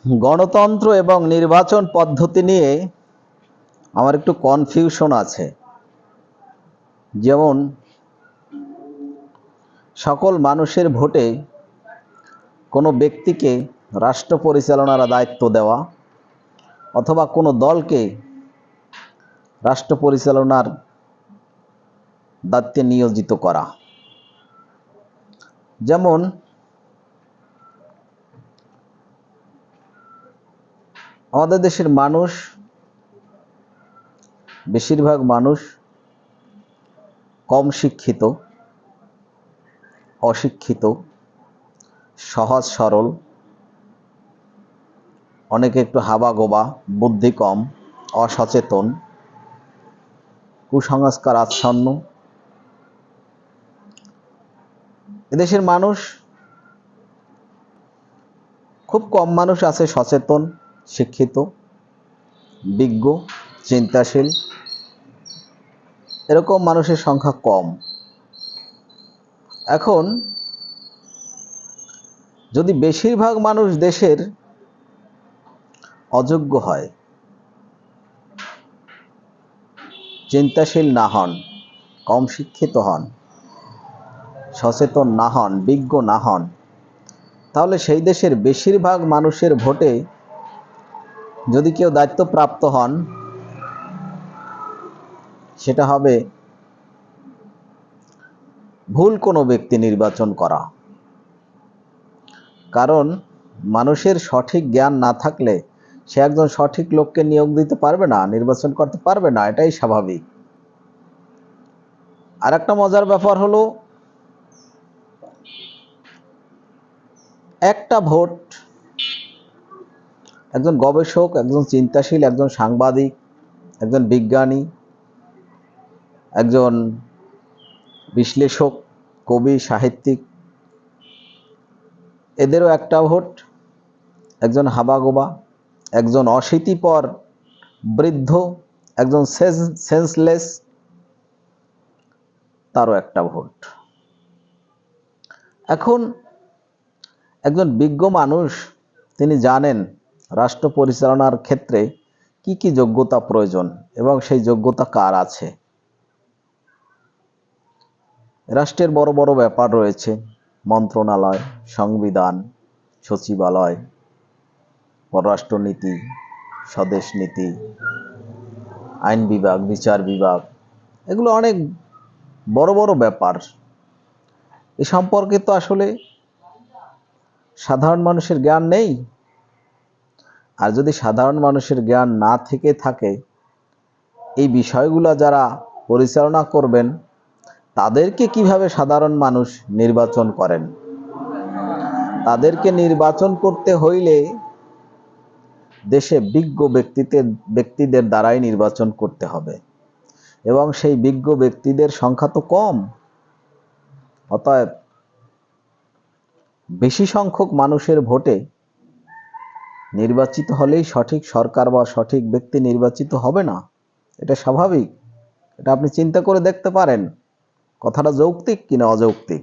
গণতন্ত্র এবং নির্বাচন পদ্ধতি নিয়ে আমার একটু কনফিউশন আছে। যেমন সকল মানুষের ভোটে কোনো ব্যক্তিকে রাষ্ট্র পরিচালনার দায়িত্ব দেওয়া অথবা কোনো দলকে রাষ্ট্র পরিচালনার দায়িত্বে নিয়োজিত করা। যেমন আমাদের দেশের মানুষ, বেশিরভাগ মানুষ কম শিক্ষিত, অশিক্ষিত, সহজ সরল, অনেকে একটু হাবাগোবা, বুদ্ধি কম, অসচেতন, কুসংস্কার আচ্ছন্ন। এদেশের মানুষ খুব কম মানুষ আছে সচেতন, শিক্ষিত, বিজ্ঞ, চিন্তাশীল। এরকম মানুষের সংখ্যা কম। এখন যদি বেশিরভাগ মানুষ দেশের অযোগ্য হয়, চিন্তাশীল না হন, কম শিক্ষিত হন, সচেতন না হন, বিজ্ঞ না হন, তাহলে সেই দেশের বেশিরভাগ মানুষের ভোটে যদি কেউ দায়িত্বপ্রাপ্ত হন, সেটা হবে ভুল কোনো ব্যক্তি নির্বাচন করা। কারণ মানুষের সঠিক জ্ঞান না থাকলে সে একজন সঠিক লোককে নিয়োগ দিতে পারবে না, নির্বাচন করতে পারবে না, এটাই স্বাভাবিক। আর একটা মজার ব্যাপার হলো, একটা ভোট একজন গবেষক, একজন চিন্তাশীল, একজন সাংবাদিক, একজন বিজ্ঞানী, একজন বিশ্লেষক, কবি, সাহিত্যিক, এদেরও একটা ভোট, একজন হাবাগোবা, একজন অশীতিপর বৃদ্ধ, একজন সেন্সলেস, তারও একটা ভোট। এখন একজন বিজ্ঞ মানুষ, তিনি জানেন রাষ্ট্র পরিচালনার ক্ষেত্রে কি কি যোগ্যতা প্রয়োজন এবং সেই যোগ্যতা কার আছে। রাষ্ট্রের বড় বড় ব্যাপার রয়েছে, মন্ত্রণালয়, সংবিধান, সচিবালয়, পররাষ্ট্রনীতি, স্বদেশ নীতি, আইন বিভাগ, বিচার বিভাগ, এগুলো অনেক বড় বড় ব্যাপার। এ সম্পর্কে তো আসলে সাধারণ মানুষের জ্ঞান নেই। আর যদি সাধারণ মানুষের জ্ঞান না থেকে থাকে, এই বিষয়গুলো যারা পরিচালনা করবেন তাদেরকে কিভাবে সাধারণ মানুষ নির্বাচন করেন? তাদেরকে নির্বাচন করতে হইলে দেশে বিজ্ঞ ব্যক্তিদের দ্বারাই নির্বাচন করতে হবে, এবং সেই বিজ্ঞ ব্যক্তিদের সংখ্যা তো কম। অতএব বেশি সংখ্যক মানুষের ভোটে নির্বাচিত হলেই সঠিক সরকার বা সঠিক ব্যক্তি নির্বাচিত হবে না, এটা স্বাভাবিক। এটা আপনি চিন্তা করে দেখতে পারেন কথাটা যৌক্তিক কিনা অযৌক্তিক।